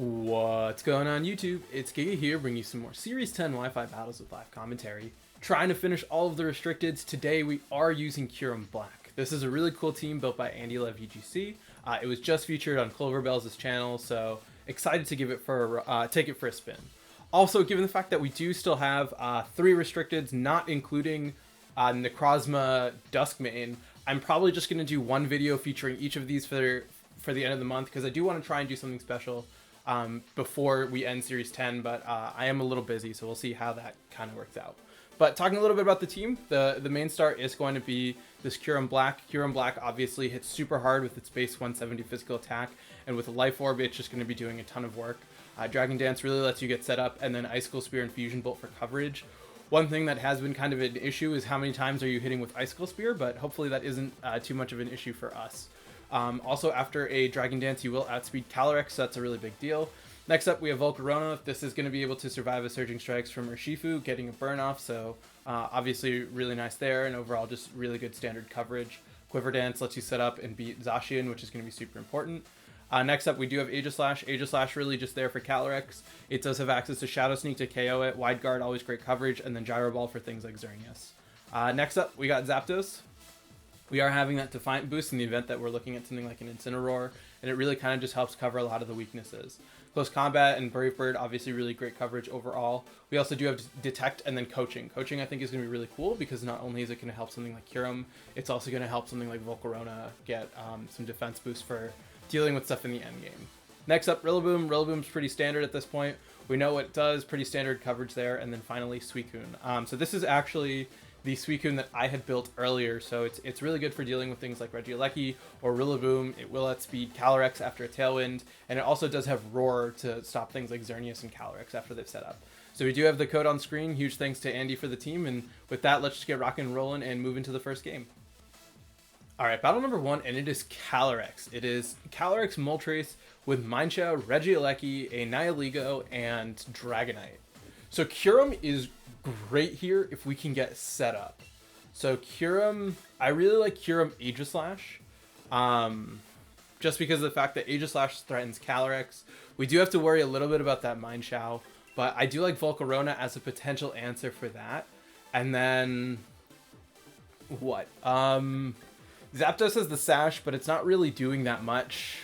What's going on YouTube? It's Giga here, bringing you some more Series 10 Wi-Fi battles with live commentary. Trying to finish all of the restricteds. Today we are using Kyurem-Black. This is a really cool team built by AndyLaVGC. It was just featured on Cloverbell's channel, so excited to give it for take it for a spin. Also, given the fact that we do still have 3 restricteds, not including Necrozma Duskmane, I'm probably just going to do one video featuring each of these for the end of the month, because I do want to try and do something special before we end Series 10, but I am a little busy, so we'll see how that kind of works out. But talking a little bit about the team, the main star is going to be this Kyurem-Black. Kyurem-Black obviously hits super hard with its base 170 physical attack, and with a Life Orb, it's just going to be doing a ton of work. Dragon Dance really lets you get set up, and then Icicle Spear and Fusion Bolt for coverage. One thing that has been kind of an issue is how many times are you hitting with Icicle Spear, but hopefully that isn't too much of an issue for us. Also, after a Dragon Dance, you will outspeed Calyrex, so that's a really big deal. Next up, we have Volcarona. This is going to be able to survive a Surging Strikes from Urshifu, getting a burn off, so obviously really nice there, and overall just really good standard coverage. Quiver Dance lets you set up and beat Zacian, which is going to be super important. Next up, we do have Aegislash. Aegislash really just there for Calyrex. It does have access to Shadow Sneak to KO it, Wide Guard, always great coverage, and then Gyro Ball for things like Xerneas. Next up, we got Zapdos. We are having that Defiant boost in the event that we're looking at something like an Incineroar, and it really kind of just helps cover a lot of the weaknesses. Close Combat and Brave Bird, obviously really great coverage overall. We also do have Detect and then Coaching. Coaching I think is going to be really cool, because not only is it going to help something like Kyurem, it's also going to help something like Volcarona get some defense boost for dealing with stuff in the end game. Next up, Rillaboom. Rillaboom's pretty standard at this point. We know what it does, pretty standard coverage there. And then finally, Suicune. So this is actually the Suicune that I had built earlier, so it's really good for dealing with things like Regieleki or Rillaboom. It will outspeed Calyrex after a Tailwind, and it also does have Roar to stop things like Xerneas and Calyrex after they've set up. So we do have the code on screen. Huge thanks to Andy for the team, and with that, let's just get rocking and rolling and move into the first game. Alright, battle number 1, and it is Calyrex. It is Calyrex Moltres with Mienshao, Regieleki, a Nihilego, and Dragonite. So Kyurem is great here if we can get set up. So Kyurem, I really like Kyurem Aegislash, just because of the fact that Aegislash threatens Calyrex. We do have to worry a little bit about that Mienshao, but I do like Volcarona as a potential answer for that. And then what? Zapdos has the Sash, but it's not really doing that much.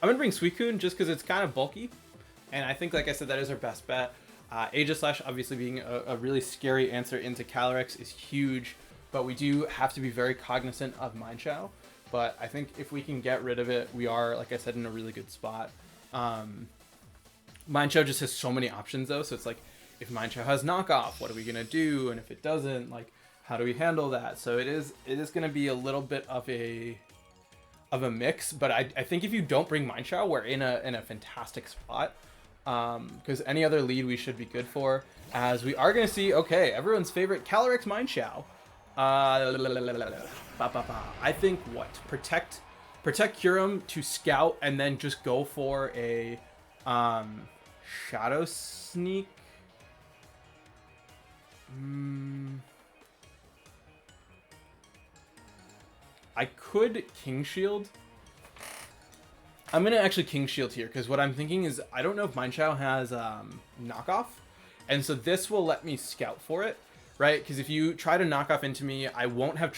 I'm gonna bring Suicune just because it's kind of bulky, and I think, like I said, that is our best bet. Aegislash obviously being a really scary answer into Calyrex is huge, but we do have to be very cognizant of Mienshao. But I think if we can get rid of it, we are, like I said, in a really good spot. Mienshao just has so many options though, so it's like, if Mienshao has knockoff, what are we gonna do? And if it doesn't, like, how do we handle that? So it is gonna be a little bit of a mix, but I think if you don't bring Mienshao, we're in a fantastic spot. Because any other lead we should be good for, as we are going to see, okay, everyone's favorite Calyrex Mienshao. I think what? Protect Kyurem to scout, and then just go for a Shadow Sneak. I could King Shield. I'm going to actually King Shield here, because what I'm thinking is, I don't know if Mienshao has knockoff, and so this will let me scout for it, right? Because if you try to knock off into me, I won't have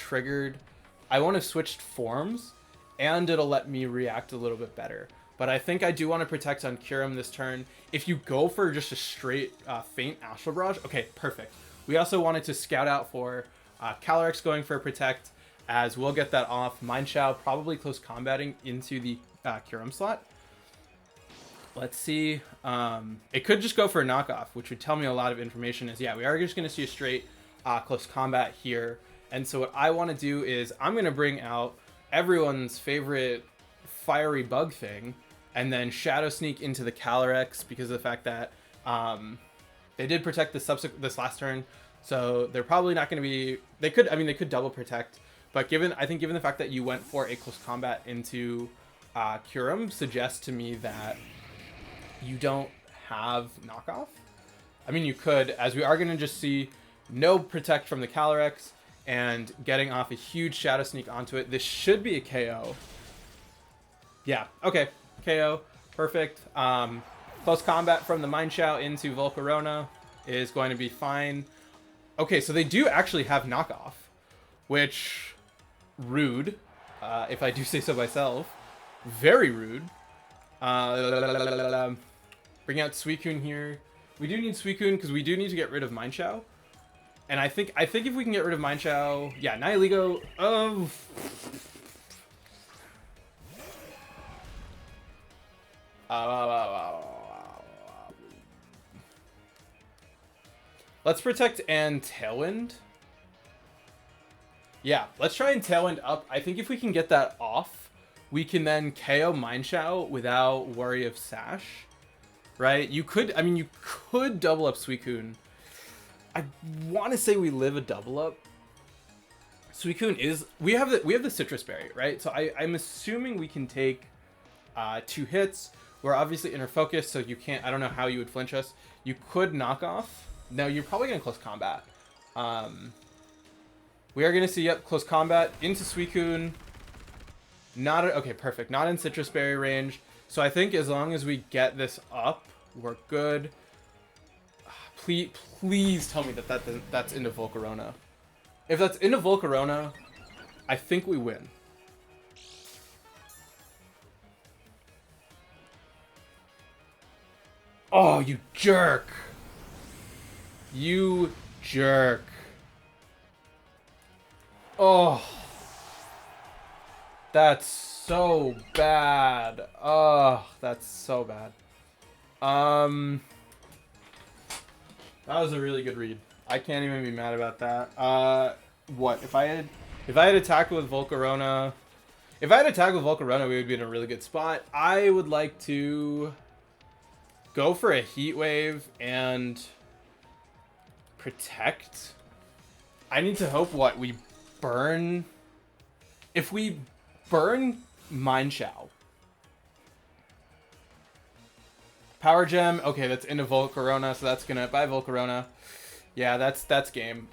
switched forms, and it'll let me react a little bit better. But I think I do want to protect on Kyurem this turn. If you go for just a straight feint Astral Barrage, okay, perfect. We also wanted to scout out for Calyrex going for a protect, as we'll get that off. Mienshao probably close combating into the Kyurem slot. Let's see. It could just go for a knockoff, which would tell me a lot of information. Is, yeah, we are just going to see a straight close combat here. And so what I want to do is, I'm going to bring out everyone's favorite fiery bug thing, and then Shadow Sneak into the Calyrex, because of the fact that they did protect this last turn, so they're probably not going to be. They could double protect, but I think given the fact that you went for a close combat into Kyurem, suggests to me that you don't have knockoff. I mean, you could, as we are going to just see no protect from the Calyrex and getting off a huge Shadow Sneak onto it. This should be a KO. Yeah, okay, KO, perfect. Close combat from the Mineshout into Volcarona is going to be fine. Okay, so they do actually have knockoff, which rude, if I do say so myself. Very rude. Bring out Suicune here. We do need Suicune because we do need to get rid of Mineshout. And I think if we can get rid of Mineshout, yeah, Nihilego. Oh. Let's protect and Tailwind. Yeah, let's try and Tailwind up. I think if we can get that off, we can then KO Mineshout without worry of Sash. Right? You could double up Suicune. I want to say we live a double up. Suicune is... We have the Citrus Berry, right? So I'm assuming we can take 2 hits. We're obviously inner focus, so you can't... I don't know how you would flinch us. You could knock off. No, you're probably going to close combat. We are going to see, yep, close combat into Suicune. Okay, perfect. Not in Citrus Berry range. So I think as long as we get this up, we're good. Please tell me that's into Volcarona. If that's into Volcarona, I think we win. Oh, you jerk. You jerk. Oh. That's so bad. Oh, that's so bad. That was a really good read. I can't even be mad about that. What if I had attacked with Volcarona? If I had attacked with Volcarona, we would be in a really good spot. I would like to go for a Heat Wave and protect. I need to hope we burn. If we burn Mineshout. Power Gem. Okay, that's into Volcarona, so that's gonna... Bye, Volcarona. Yeah, that's game.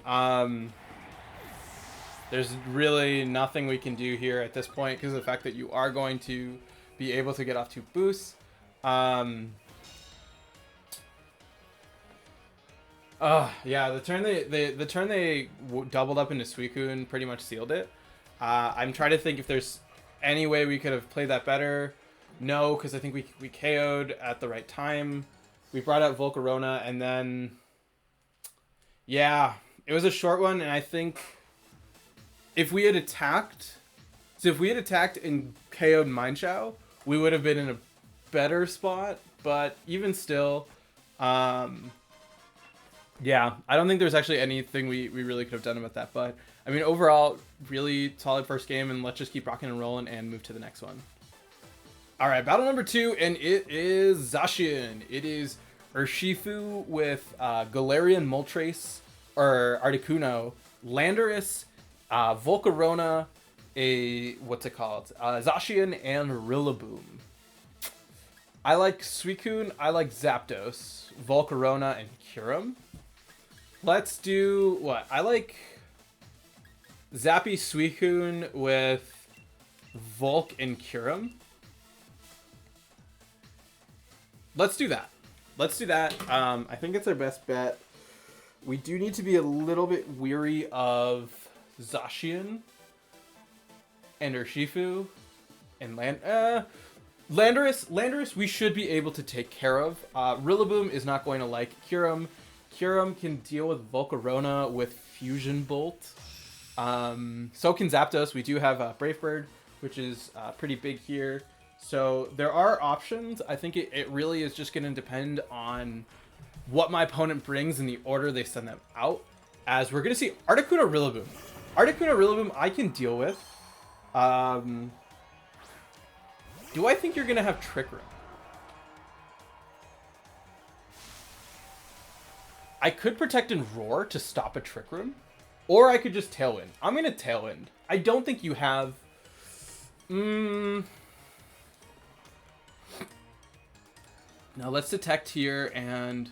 There's really nothing we can do here at this point because of the fact that you are going to be able to get off 2 boosts. Yeah, the turn they doubled up into Suicune pretty much sealed it. I'm trying to think if there's any way we could have played that better. No, because I think we KO'd at the right time. We brought out Volcarona, and then... Yeah, it was a short one, and I think if we had attacked... So if we had attacked and KO'd Mineshout, we would have been in a better spot, but even still... Yeah, I don't think there's actually anything we really could have done about that, but... I mean, overall, really solid first game, and let's just keep rocking and rolling and move to the next one. Alright, battle number 2, and it is Zacian. It is Urshifu with Galarian Moltres, or Articuno, Landorus, Volcarona, Zacian, and Rillaboom. I like Suicune, I like Zapdos, Volcarona, and Kyurem. Let's do what? I like Zappy Suicune with Volk and Kyurem. Let's do that. Let's do that. I think it's our best bet. We do need to be a little bit weary of Zacian and Urshifu and Landorus we should be able to take care of. Rillaboom is not going to like Kyurem. Kyurem can deal with Volcarona with Fusion Bolt. So can Zapdos. We do have Brave Bird, which is pretty big here. So there are options. I think it really is just going to depend on what my opponent brings in the order they send them out. As we're going to see Articuno Rillaboom. Articuno Rillaboom I can deal with. Do I think you're going to have Trick Room? I could protect and Roar to stop a Trick Room. Or I could just Tailwind. I'm going to Tailwind. I don't think you have... Now let's detect here, and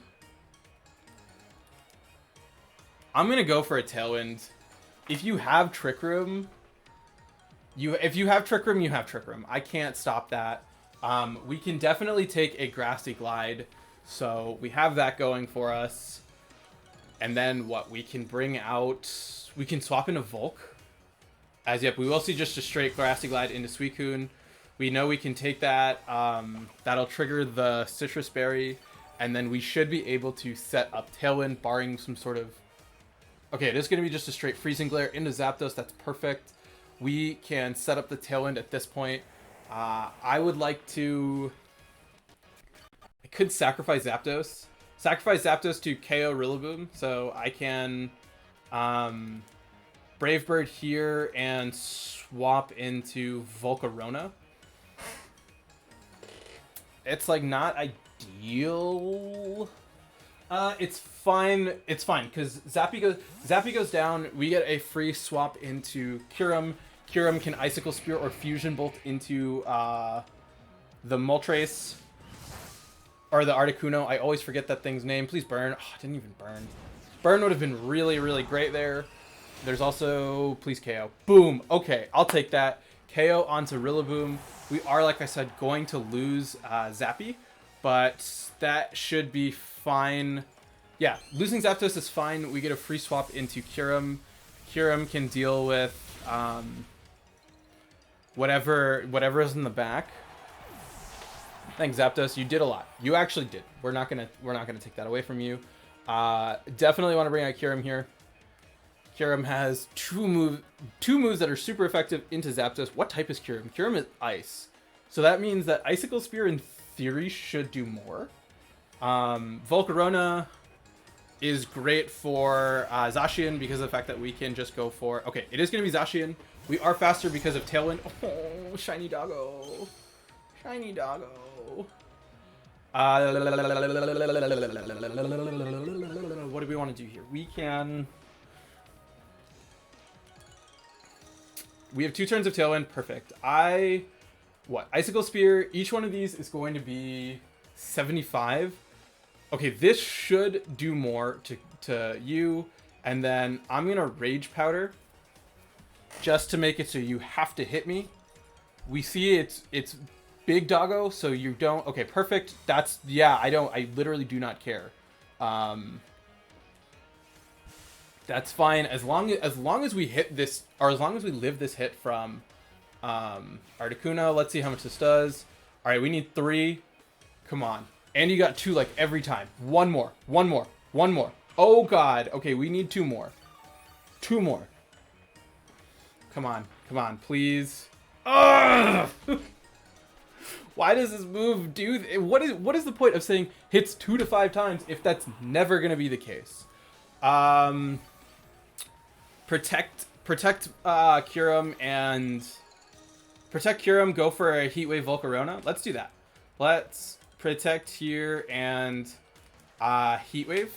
I'm going to go for a Tailwind. If you have Trick Room, you have Trick Room, you have Trick Room. I can't stop that. We can definitely take a Grassy Glide, so we have that going for us. And then what we can bring out, we can swap into Volk. As yep, we will see just a straight Grassy Glide into Suicune. We know we can take that. That'll trigger the Citrus Berry, and then we should be able to set up Tailwind, barring some sort of... Okay, it is going to be just a straight Freezing Glare into Zapdos. That's perfect. We can set up the Tailwind at this point. I would like to... I could sacrifice Zapdos. Sacrifice Zapdos to KO Rillaboom, so I can Brave Bird here and swap into Volcarona. It's like not ideal. It's fine. It's fine because Zappy goes down. We get a free swap into Kyurem. Kyurem can Icicle Spear or Fusion Bolt into the Moltres or the Articuno. I always forget that thing's name. Please burn. Oh, it didn't even burn. Burn would have been really, really great there. There's also please KO. Boom. Okay, I'll take that. KO onto Rillaboom. We are, like I said, going to lose Zappy, but that should be fine. Yeah, losing Zapdos is fine. We get a free swap into Kyurem. Kyurem can deal with whatever is in the back. Thanks, Zapdos. You did a lot. You actually did. We're not gonna take that away from you. Definitely want to bring out Kyurem here. Kyurem has two moves that are super effective into Zapdos. What type is Kyurem? Kyurem is Ice. So that means that Icicle Spear in theory should do more. Volcarona is great for Zacian because of the fact that we can just go for... Okay, it is going to be Zacian. We are faster because of Tailwind. Oh, Shiny Doggo. Shiny Doggo. What do we want to do here? We can... We have 2 turns of Tailwind. Perfect. Icicle Spear. Each one of these is going to be 75. Okay, this should do more to you. And then I'm going to Rage Powder just to make it so you have to hit me. We see it's Big Doggo, so you don't... Okay, perfect. That's... Yeah, I literally do not care. That's fine as long as we hit this, or as long as we live this hit from Articuno. Let's see how much this does. All right, we need 3. Come on, and you got 2 like every time. One more. Oh God. Okay, we need 2 more. 2 more. Come on, please. Ugh! Why does this move do? What is the point of saying hits 2 to 5 times if that's never gonna be the case? Protect Kyurem and protect Kyurem. Go for a Heat Wave Volcarona. Let's do that. Let's protect here and Heat Wave.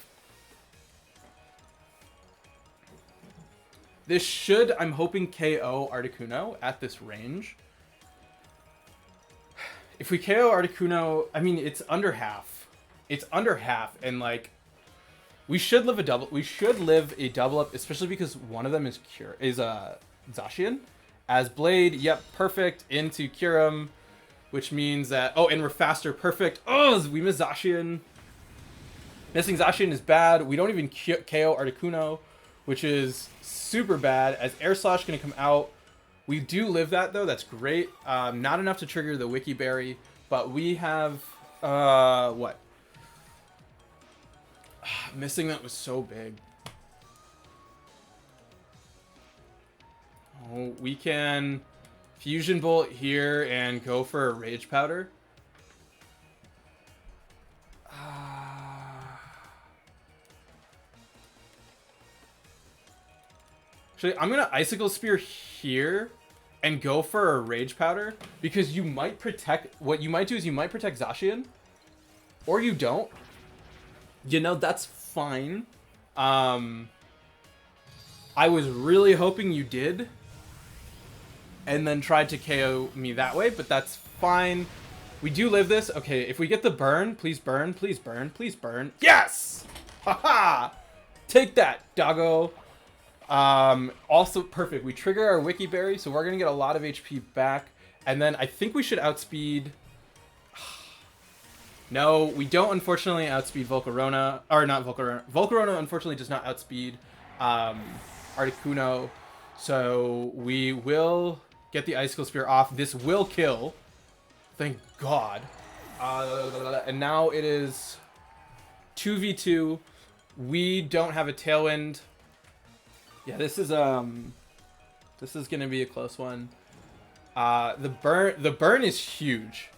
This should, I'm hoping, KO Articuno at this range. If we KO Articuno, I mean it's under half. It's under half, and like. We should live a double up, especially because one of them is Zacian. As Blade, yep, perfect, into Kyurem, which means that... Oh, and we're faster, perfect. Oh, we miss Zacian. Missing Zacian is bad. We don't even KO Articuno, which is super bad, as Air Slash going to come out. We do live that, though. That's great. Not enough to trigger the Wiki Berry, but we have... what? Missing that was so big. Oh, we can Fusion Bolt here and go for a Rage Powder. Actually, I'm gonna Icicle Spear here and go for a Rage Powder because you might protect. What you might do is you might protect Zacian, or you don't. You know, that's fine. I was really hoping you did. And then tried to KO me that way, but that's fine. We do live this. Okay, if we get the burn, please burn, please burn, please burn. Yes! Haha! Take that, doggo. Also, perfect. We trigger our Wiki Berry, so we're going to get a lot of HP back. And then I think we should outspeed No, we don't unfortunately outspeed Volcarona. Or not Volcarona. Volcarona unfortunately does not outspeed Articuno. So we will get the Icicle Spear off. This will kill. Thank God. And now it is 2v2. We don't have a Tailwind. Yeah, this is gonna be a close one. The burn is huge.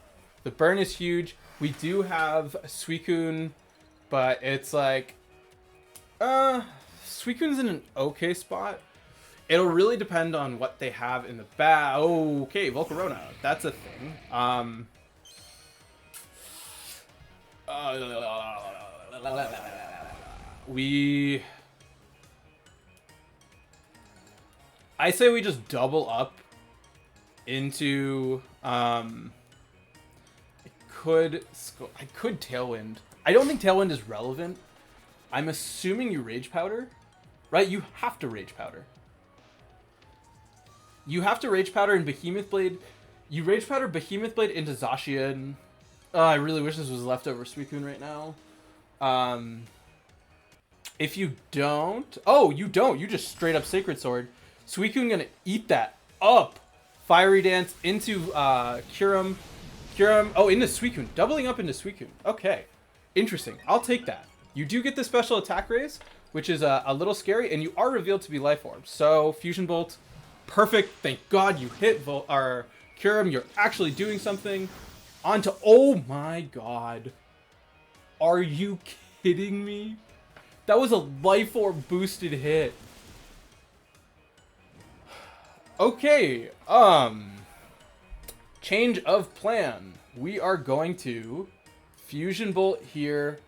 The burn is huge. We do have Suicune, but it's like Suicune's in an okay spot. It'll really depend on what they have in the bag. Oh, okay, Volcarona. That's a thing. I say we just double up into I could Tailwind. I don't think Tailwind is relevant. I'm assuming you Rage Powder, right? You have to Rage Powder. You have to Rage Powder in Behemoth Blade. You Rage Powder Behemoth Blade into Zacian. Oh, I really wish this was leftover Suicune right now. If you don't... Oh, you don't. You just straight up Sacred Sword. Suicune gonna eat that up. Fiery Dance into Kyurem. Oh, into Suicune. Doubling up into Suicune. Okay. Interesting. I'll take that. You do get the special attack raise, which is a little scary, and you are revealed to be Life Orb. So, Fusion Bolt. Perfect. Thank God you hit Kyurem. You're actually doing something. Onto... Oh my God. Are you kidding me? That was a Life Orb boosted hit. Okay. Change of plan. We are going to Fusion Bolt here.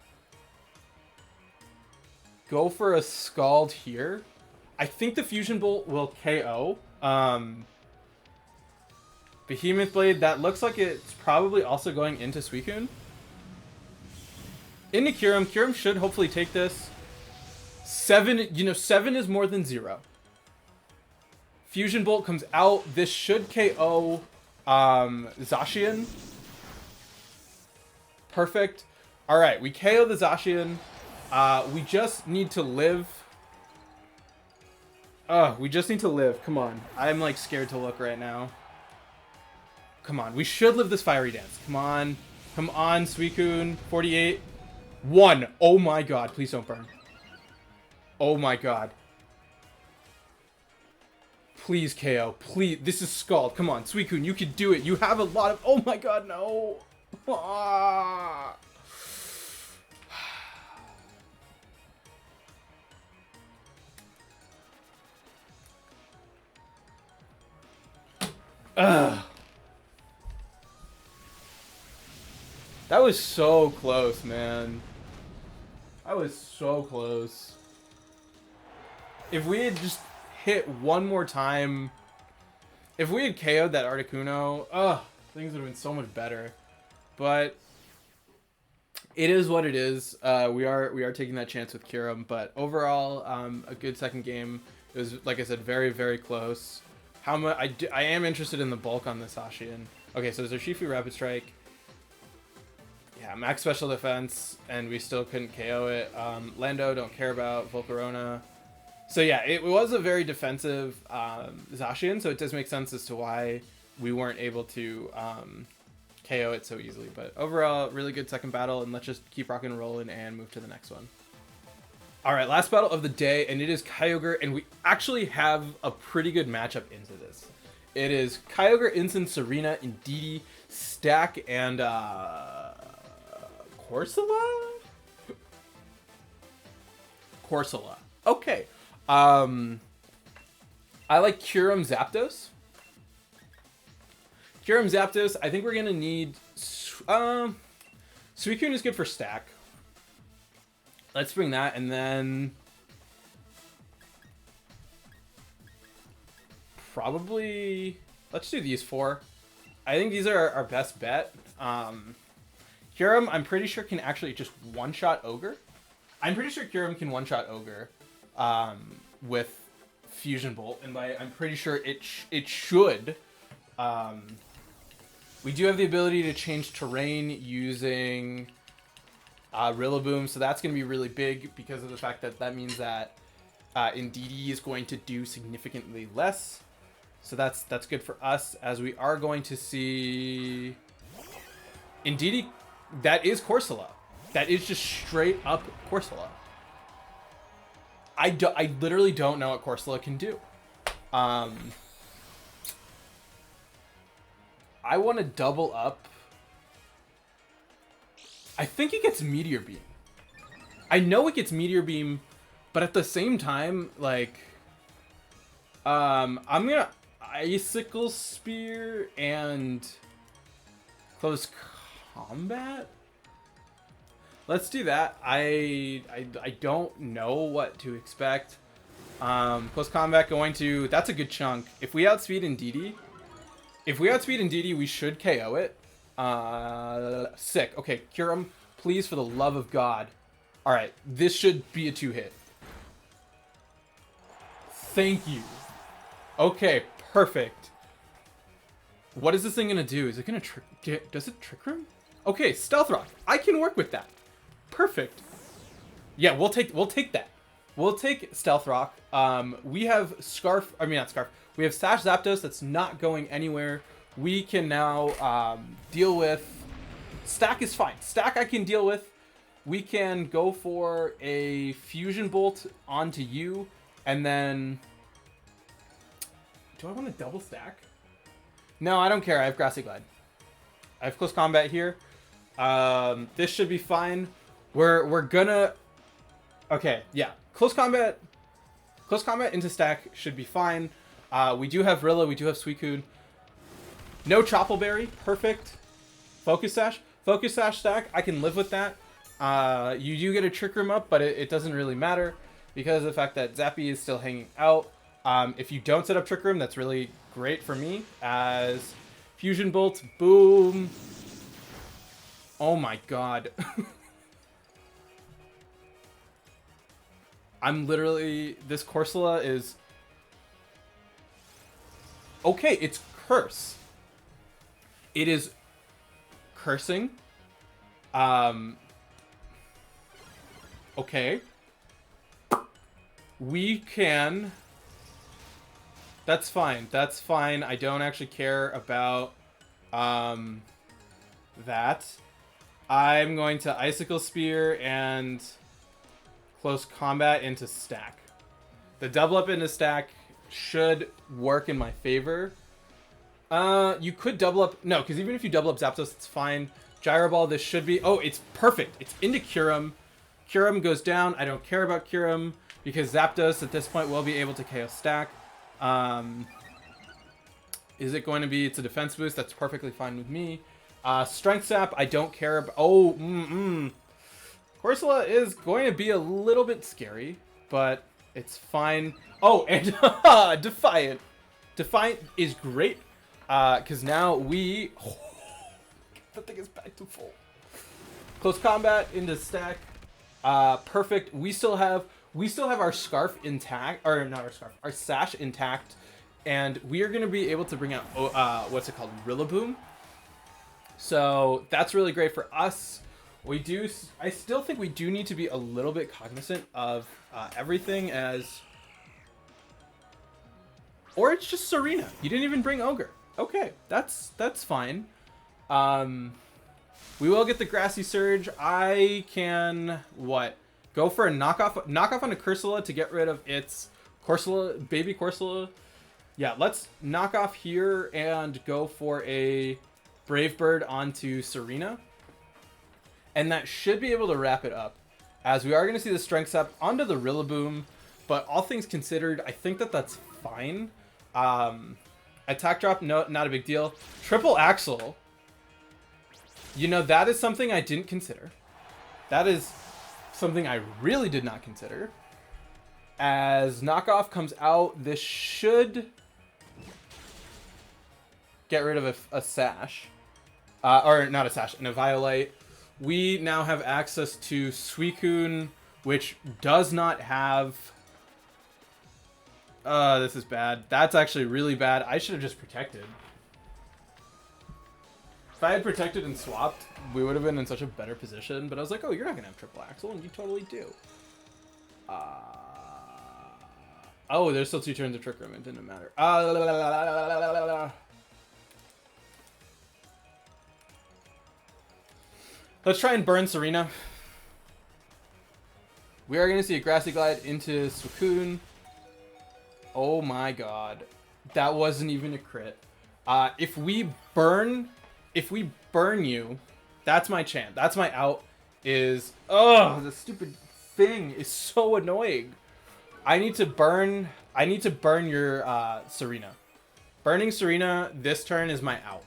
Go for a Scald here. I think the Fusion Bolt will KO. Behemoth Blade, that looks like it's probably also going into Suicune. Into Kyurem. Kyurem should hopefully take this. 7, 7 is more than 0. Fusion Bolt comes out. This should KO Zacian. Perfect. All right, we KO the Zacian. We just need to live. We just need to live. Come on. I'm like scared to look right now. Come on. We should live this Fiery Dance. Come on. Come on, Suicune. 48. 1. Oh my God. Please don't burn. Oh my God. Please KO. Please. This is Scald. Come on, Suicune. You can do it. You have a lot of... Oh my God, no. Ah. Ugh. That was so close, man. That was so close. If we had just hit one more time, if we had KO'd that Articuno, things would have been so much better. But it is what it is. We are taking that chance with Kyurem, but overall, a good second game. It was, like I said, very, very close. How much I am interested in the bulk on this Zacian. Okay, so there's a Shifu Rapid Strike. Yeah, max special defense, and we still couldn't KO it. Lando, don't care about. Volcarona. So yeah, it was a very defensive Zacian, so it does make sense as to why we weren't able to KO it so easily. But overall, really good second battle, and let's just keep rocking and rolling and move to the next one. Alright, last battle of the day, and it is Kyogre, and we actually have a pretty good matchup into this. It is Kyogre, Incin, Serena, Indeedee, Stack, and Corsola? Corsola. Okay. I like Kyurem Zapdos. Kyurem Zapdos, I think we're gonna need... Suicune is good for Stack. Let's bring that, and then... Probably... Let's do these 4. I think these are our best bet. Kyurem, I'm pretty sure, can actually just one-shot Ogre. I'm pretty sure Kyurem can one-shot Ogre with Fusion Bolt, and I'm pretty sure it should We do have the ability to change terrain using Rillaboom, so that's going to be really big because of the fact that that means that Indeedee is going to do significantly less. So that's good for us, as we are going to see Indeedee. That is Corsola. That is just straight up Corsola. I literally don't know what Corsola can do. I want to double up. I think it gets Meteor Beam. I know it gets Meteor Beam, but at the same time, like, I'm gonna Icicle Spear and Close Combat. Let's do that. I don't know what to expect. Close Combat going to... That's a good chunk. If we outspeed Indeedee, we should KO it. Sick. Okay, Kyurem, please, for the love of God. Alright, this should be a 2-hit. Thank you. Okay, perfect. What is this thing gonna do? Is it gonna trick... Does it Trick Room? Okay, Stealth Rock. I can work with that. Perfect. Yeah, we'll take that. We'll take Stealth Rock. We have Scarf... I mean, not Scarf. We have Sash Zapdos that's not going anywhere. We can now deal with... Stack is fine. Stack I can deal with. We can go for a Fusion Bolt onto you. And then... Do I want to double stack? No, I don't care. I have Grassy Glide. I have Close Combat here. This should be fine. We're gonna... Okay, yeah. Close Combat into stack should be fine. We do have Rilla. We do have Suicune. No Choppleberry. Perfect. Focus Sash. Focus Sash stack. I can live with that. You do get a Trick Room up, but it doesn't really matter because of the fact that Zappy is still hanging out. If you don't set up Trick Room, that's really great for me, as Fusion Bolt, boom. Oh my god. I'm literally... This Corsola is... Okay, it's Curse. It is cursing. Okay. We can... That's fine. That's fine. I don't actually care about that. I'm going to Icicle Spear and Close Combat into stack. The double up into stack should work in my favor. You could double up... No, because even if you double up Zapdos, it's fine. Gyro Ball, this should be... Oh, it's perfect. It's into Kyurem. Kyurem goes down. I don't care about Kyurem because Zapdos at this point will be able to KO stack. Is it going to be... It's a defense boost. That's perfectly fine with me. Strength Sap, I don't care about... Oh, Corsola is going to be a little bit scary, but it's fine. Oh, and Defiant. Defiant is great, because now we... Oh, that thing is back to full. Close Combat into stack. Perfect. We still have our Scarf intact, or not our Scarf, our Sash intact, and we are going to be able to bring out what's it called, Rillaboom. So that's really great for us. I still think we do need to be a little bit cognizant of everything, as, or it's just Serena. You didn't even bring Ogre. Okay, that's fine. We will get the Grassy Surge. I can go for a knockoff on a Corsola to get rid of its Corsola, baby Corsola. Yeah, let's knock off here and go for a Brave Bird onto Serena. And that should be able to wrap it up, as we are going to see the Strength Sap onto the Rillaboom. But all things considered, I think that's fine. Attack Drop, no, not a big deal. Triple Axle. You know, that is something I didn't consider. That is something I really did not consider. As Knockoff comes out, this should get rid of a Sash. Or not a Sash, and a Violite. We now have access to Suicune, which does not have... this is bad. That's actually really bad. I should have just protected. I had protected and swapped, we would have been in such a better position. But I was like, oh, you're not going to have triple axle, and you totally do. Oh, there's still 2 turns of Trick Room. It didn't matter. Let's try and burn Serena. We are going to see a Grassy Glide into Suicune. Oh my god. That wasn't even a crit. If we burn you, that's my chance. That's my out. Oh, the stupid thing is so annoying. I need to burn your Serena. Burning Serena this turn is my out.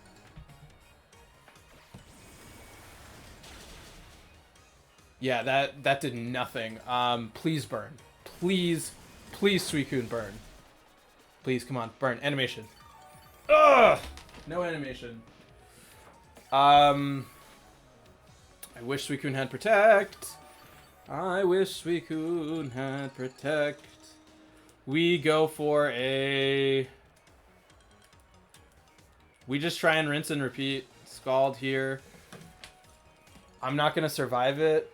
Yeah, that did nothing. Please burn. Please Suicune burn. Please, come on, burn. Animation. Ugh! No animation. I wish Suicune had Protect. I wish Suicune had Protect. We go for a... We just try and rinse and repeat. Scald here. I'm not going to survive it.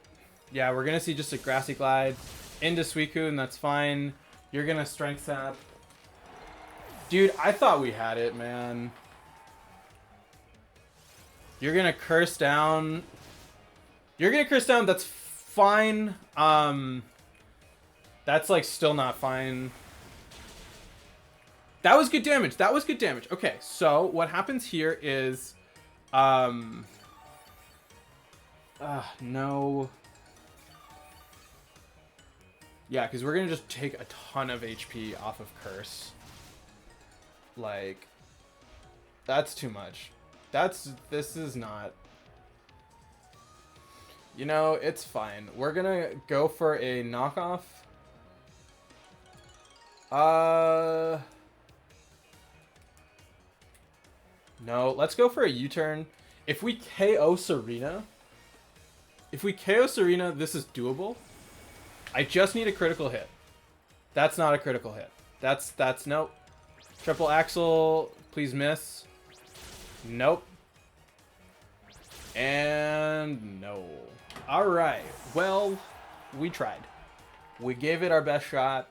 Yeah, we're going to see just a Grassy Glide into Suicune. That's fine. You're going to Strength Sap. Dude, I thought we had it, man. You're going to Curse Down. You're going to Curse Down. That's fine. That's, like, still not fine. That was good damage. That was good damage. Okay, so what happens here is... no. Yeah, because we're going to just take a ton of HP off of Curse. Like, that's too much. This is not... You know, it's fine. We're going to go for a knockoff. No, let's go for a U-turn. If we KO Serena... this is doable. I just need a critical hit. That's not a critical hit. That's nope. Triple Axle, please miss. Nope. And no. All right. Well, we tried. We gave it our best shot.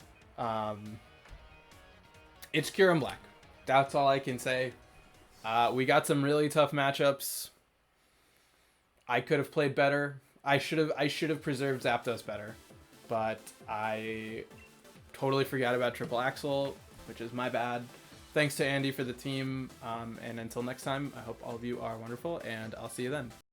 It's Kyurem-Black. That's all I can say. We got some really tough matchups. I could have played better. I should have preserved Zapdos better, but I totally forgot about Triple Axle, which is my bad. Thanks to Andy for the team, and until next time, I hope all of you are wonderful, and I'll see you then.